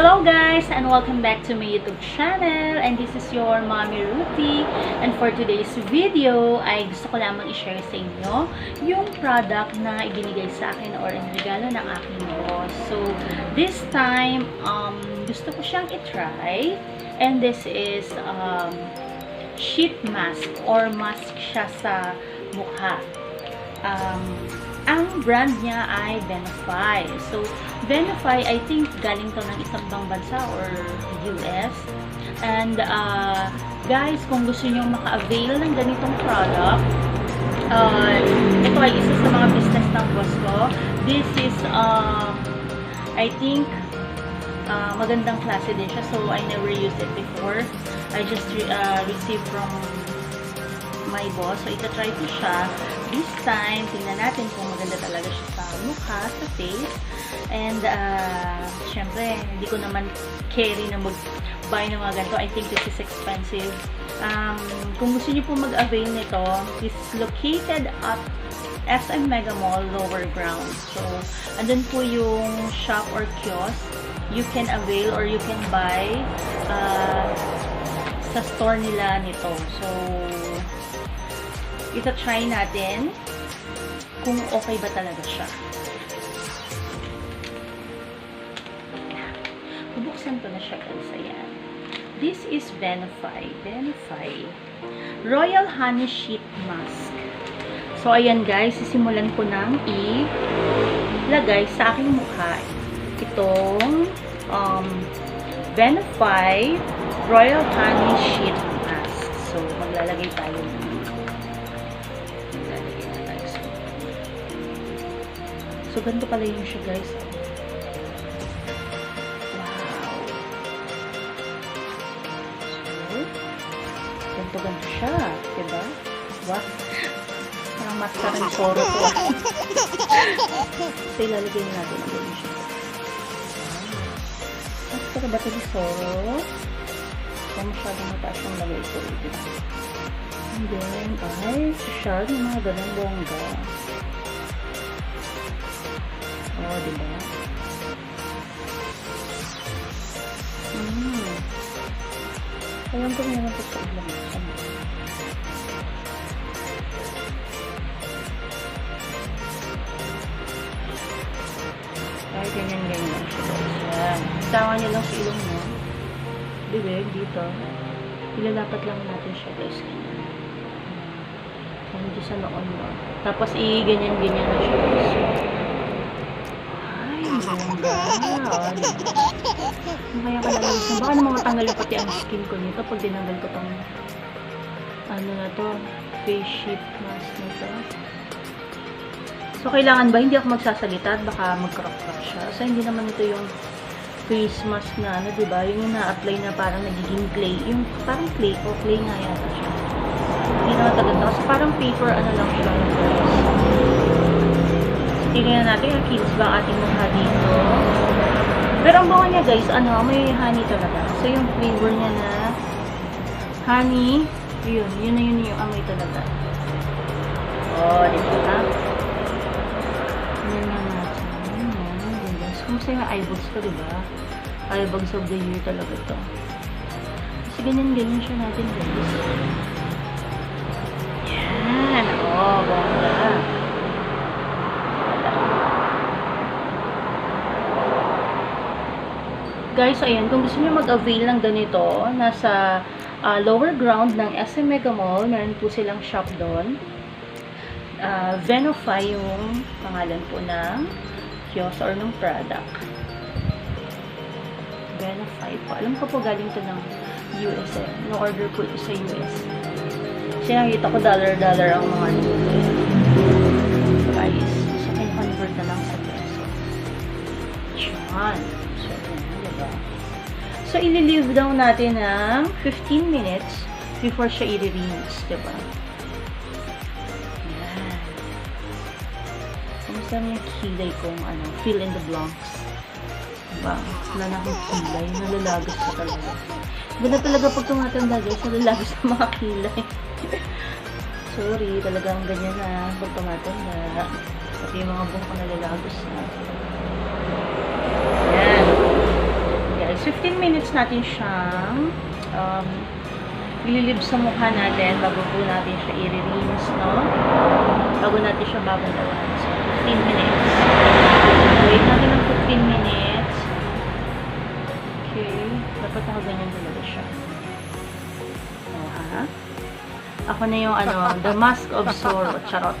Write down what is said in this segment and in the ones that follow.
Hello guys and welcome back to my YouTube channel, and this is your Mommie Ruthie, and for today's video ay gusto ko lamang i-share sa inyo yung product na ibinigay sa akin or inregalo ng aking boss. So this time gusto ko siyang i-try, and this is sheet mask or mask siya sa mukha. Ang brand niya ay Venofye. So, Venofye, I think, galing to ng isang ibang bansa or US. And, guys, kung gusto nyo maka-avail ng ganitong product, ito ay isa sa mga business ng boss ko. This is, I think, magandang klase din siya. So, I never used it before. I just received from my boss. So, ita-try ko siya. This time, tingnan natin kung maganda talaga siya sa mukha, sa face. And, syempre, hindi ko naman carry na mag-buy ng mga ganito. I think this is expensive. Kung gusto niyo po mag-avail nito, this is located at SM Megamall, lower ground. So, andun po yung shop or kiosk. You can avail or you can buy sa store nila nito. So, ita-try natin kung okay ba talaga siya. Bubuksan ko na siya guys. Ayan. This is Venofye. Venofye Royal Honey Sheet Mask. So, ayan guys. Sisimulan ko nang ilagay sa aking mukha itong Venofye Royal Honey Sheet Mask. So, maglalagay tayo ng so, ganito pala yun siya, guys. Wow. So, ganito siya. Diba? What? Parang maskara ni Soro to. So, ilalagay natin ang ganyan siya. Maskara ba ito ni Soro? Kaya masyadong mataas yung lagay ito. Diba? And then, ay, siya, yung mga ganang bongga. Oh, diba? Alam ko naman ito sa ulam. Ay, ganyan-ganyan siya. Yan. Tawa niyo lang sa ilong mo. Bibig, dito. Ilalapat lang natin siya, guys. Hindi sa noon mo. Tapos, i-ganyan-ganyan na siya, guys. Kaya kalalasan. Baka naman matanggal na pati ang skin ko nito pag dinanggal ko tong ano na to, face sheet mask nito. So, kailangan ba? Hindi ako magsasalita at baka mag-crack-crack siya. So, hindi naman ito yung face mask na ano, diba? Yung na-apply na parang nagiging clay. Yung parang clay o clay nga yata siya. Hindi naman tagad. Kasi parang paper, ano lang siya. Tingnan natin ang kilos ba ating mukha dito. Pero ang bunga niya guys, ano, may honey talaga. So yung flavor niya na honey, yun na yun yung amoy talaga. Oh, dito ha. Yan na natin. Guys, kumusta yung eyeballs ko, diba? Eyeballs of the year talaga to. Kasi ganyan-ganyan siya natin guys. Yan. Oh, bongga. Guys, ayan, kung gusto niyo mag-avail ng ganito, nasa lower ground ng SM Megamall, meron po silang shop doon. Venofye yung pangalan po ng kiosk or ng product. Venofye po. Alam ko po galing to ng US eh. No-order po ito sa US. Kasi nakita ko dollar ang mga price. So, convert na lang sa peso. Diyan. So, ili-leave down natin ng 15 minutes before siya i-rinse, diba? Yan. Kamusta na yung kilay kong, ano, fill in the blanks. Diba? Wala na akong kilay. Nalalagos ka talaga. Ganda talaga pag tumatanda, guys. Nalalagos na mga kilay. Sorry, talagang ganyan na pag tumatanda. Pati yung mga buhok ko nalalagos na. Yan. natin siyang ililib sa mukha natin bago po natin siya i-rinse, no? Bago natin siya babandawan. So, 15 minutes. Wait natin ng 15 minutes. Okay. Dapat nakaganyan talaga siya. O, ha? Ako na yung, the mask of sorrow. Charot.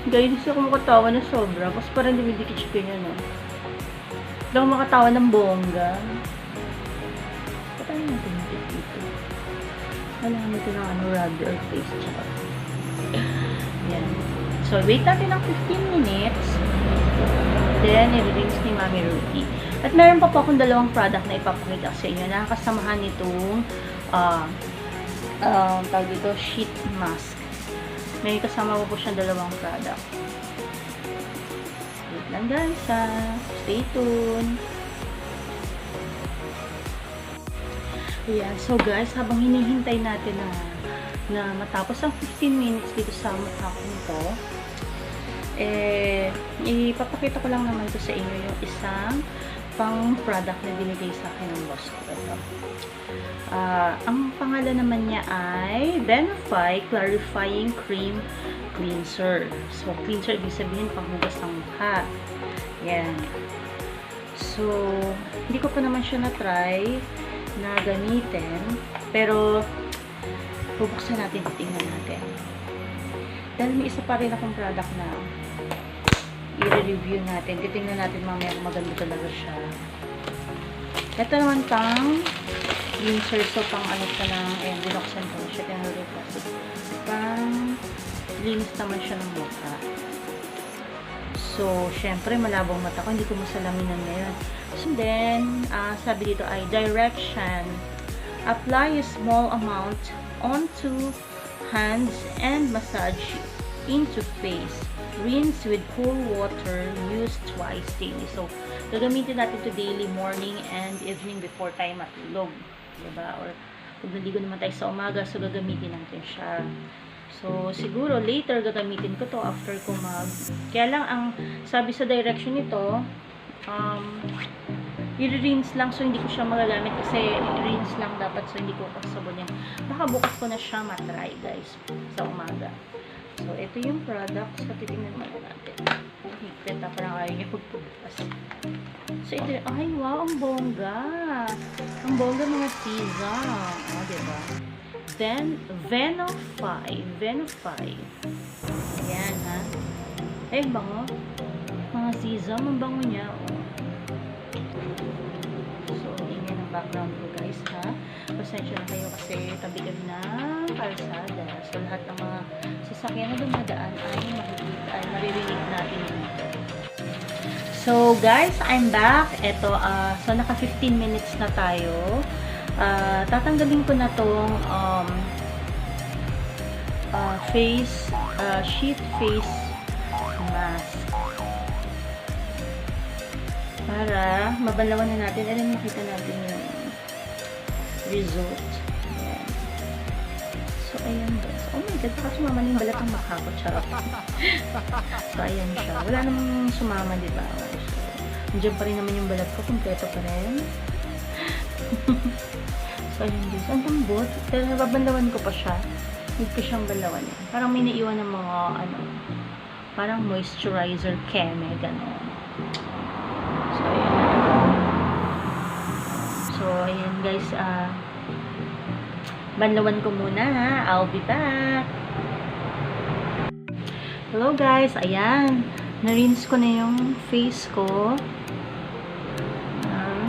Guys, gusto ko makatawa na sobra. Kasi parang dumidikit siya ganyan, no? Hindi ako makatawa ng bongga. Patay natin dito. Kailangan natin ng rubber face. Charot. Yan. So, wait natin ng 15 minutes. Then, i-rinse ni Mommie Ruthie. At meron pa po akong dalawang product na ipapakita sa inyo. Nakakasamahan nitong tawag dito, sheet mask. May kasama po siyang dalawang product. Wait lang guys, stay tuned. Ayan, so guys, habang hinihintay natin na matapos ang 15 minutes dito sa mukha ko nito, ipapakita ko lang naman to sa inyo yung isang pang product na binigay sa akin ng boss ko. Ito. Ang pangalan naman niya ay Venofye Clarifying Cream Cleanser. So, cleanser, ibig sabihin panghugas ng mukha. Yan. So, hindi ko pa naman siya na-try na gamitin. Pero, bubuksan natin, titingnan natin. Dahil may isa pa rin akong product na i-review natin. Titingnan natin mamaya kung maganda talaga siya. Ito naman pang cleanser. So, pang siya ng, binuksan ko na siya. Tinuro kasi. Pang linis naman siya ng mukha. So, syempre, malabong mata ko. Hindi ko masalaminan ngayon. So, then, sabi dito ay direction. Apply a small amount onto hands and massage into face. Rinse with cool water. Use twice daily. So, gagamitin natin to daily, morning and evening before tayo matulog. Diba? Or, pag naligo naman tayo sa umaga, so gagamitin natin siya. So, siguro, later gagamitin ko to after ko Kaya lang, ang sabi sa direction nito, i-rinse lang, so hindi ko siya magagamit kasi i-rinse lang dapat, so hindi ko kasabon yan. Baka bukas ko na siya matry, guys, sa umaga. So, ito yung product. So, titingnan naman natin. Higpit na parang ayaw niya pagpubukas. So, ito, ay, wow, ang bongga. Ang bongga mga pizza. O, diba? Then, Venofye. Ayan, ha? Ay, bango. Mga sisam, ang bango niya, o. So, yan ang background ko, guys, ha? Pasensya na kayo kasi tabi kami ng kalsada. So, lahat ng mga sasakyan na dumadaan ay maririnig natin dito. So, guys, I'm back. Ito, so, naka 15 minutes na tayo. Tatanggalin ko na tong sheet face mask. Para mabalawan na natin. Alam, makita natin yung result. Ayan. So, ayan guys. Oh my God, baka sumama na yung balat ng mukha ko. Charot. So, ayan siya. Wala namang sumama, diba? So, nandiyan pa rin naman yung balat ko. Kompleto pa rin. So, ayan guys. Ang lambot. Pero nababandawan ko pa siya. Hindi ko siyang balawan. Parang may naiwan ng mga, parang moisturizer keme, gano'n. So, ayan. So, ayan guys, banlawan ko muna ha. I'll be back. Hello guys, ayan. Na-rinse ko na yung face ko. Ayan.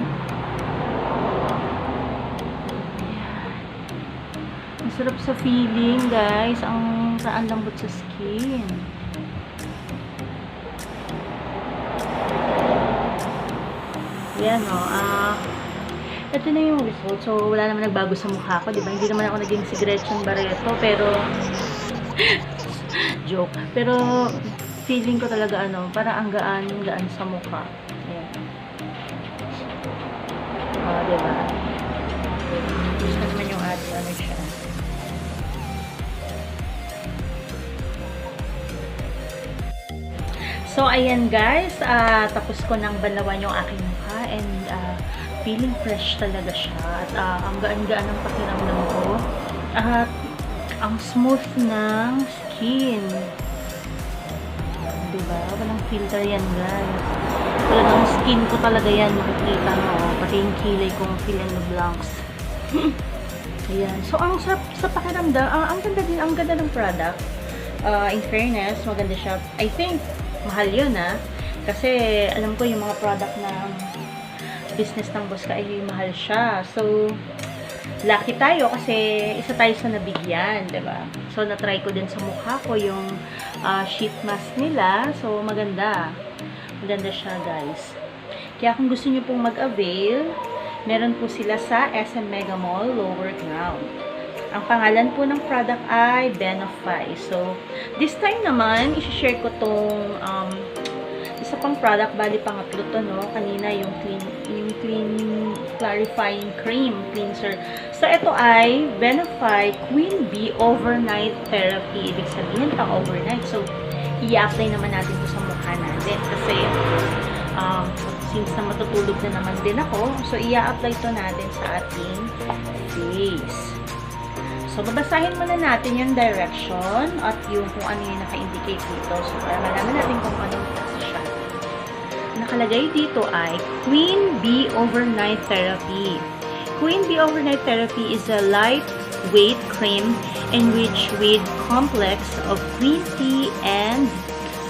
Ang sarap sa feeling guys. Ang lambot sa skin. Ayan o. Ito na yung result. So, wala naman nagbago sa mukha ko, diba? Hindi naman ako naging si Gretchen Barreto, pero joke. Pero, feeling ko talaga, parang ang gaan sa mukha. Ayan. Diba? Gusto naman yung siya. So, ayan guys, tapos ko nang banawan yung aking mukha and feeling fresh talaga siya. At ang gaan-gaan ng pakiramdam ko. At ang smooth ng skin. Diba? Walang filter yan guys. Talagang skin ko talaga yan. Makikita mo. Pati yung kilay kong fill in the blanks. Ayan. So, ang sa pakiramdam, ang ganda ng product. In fairness, maganda siya. I think, mahal yun kasi alam ko yung mga product na business ng Bldg.E ay mahal siya. So, lucky tayo kasi isa tayo sa nabigyan, diba? So, na-try ko din sa mukha ko yung sheet mask nila. So, maganda. Maganda siya, guys. Kaya kung gusto niyo pong mag-avail, meron po sila sa SM Megamall, lower ground. Ang pangalan po ng product ay Venofye. So, this time naman, isi-share ko tong isa pang product, bali pangatlo to, no? Kanina yung clean clarifying cream cleanser. So, ito ay Venofye Queen Bee Overnight Therapy. Ibig sabihin pa overnight. So, i-apply naman natin to sa mukha natin. Kasi, since na matutulog na naman din ako, so, i-apply to natin sa ating face. So, babasahin muna natin yung direction at yung kung ano yung naka-indicate dito. So, para malaman natin kung anong klase siya. Nakalagay dito ay Queen Bee Overnight Therapy. Queen Bee Overnight Therapy is a lightweight cream enriched with complex of green tea and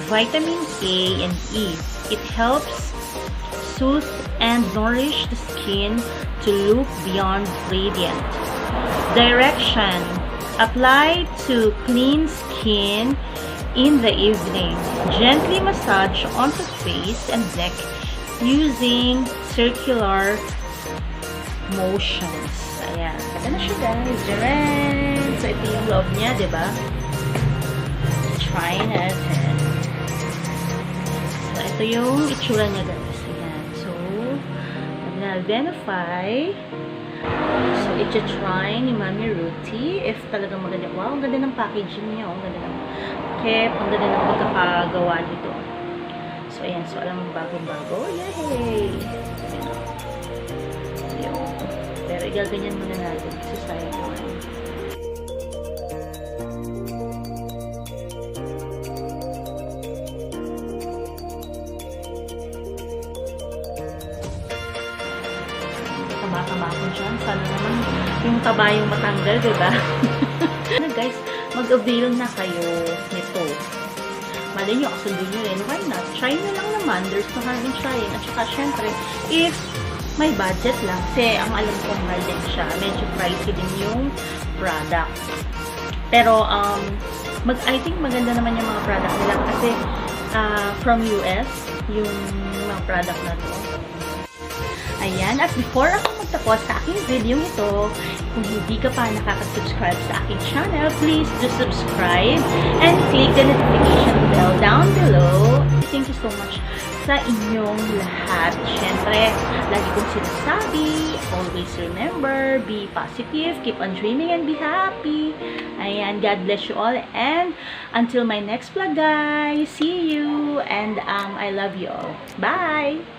vitamin A and E. It helps soothe and nourish the skin to look beyond radiant. Direction: apply to clean skin in the evening. Gently massage onto face and neck using circular motions. Ayan. Ganda na siya, guys. Diyan. So, ito yung loob niya, diba? Try natin. So, ito yung itsura niya, guys. Ayan. So, Venofye. So, i-try ni Mommie Ruthie if talagang maganda. Wow, ang ganda ng packaging niya. Ang ganda ng kep. Ang ganda ng pagkakagawa nito. So, ayan. So, alam mo, bagong-bago. Yay! Ayan. Pero, igaganyan muna natin kasi sayang naman. Tama ko dyan. Sana naman yung taba yung matanggal, diba? Na guys, mag-avail na kayo nito. Malay nyo, kasundo nyo rin. Why not? Try nyo lang naman. There's no harm in trying. At saka, syempre, if may budget lang, kasi ang alam ko, mahal din siya. Medyo pricey din yung product. Pero, I think maganda naman yung mga product nila kasi from US, yung mga product na to. Ayan. At before ako magtapos sa aking video ito, kung hindi ka pa nakaka-subscribe sa aking channel, please do subscribe and click the notification bell down below. Thank you so much sa inyong lahat. Siyempre, lagi kong sinasabi, always remember, be positive, keep on dreaming, and be happy. Ayan. God bless you all. And until my next vlog, guys. See you. And I love you all. Bye!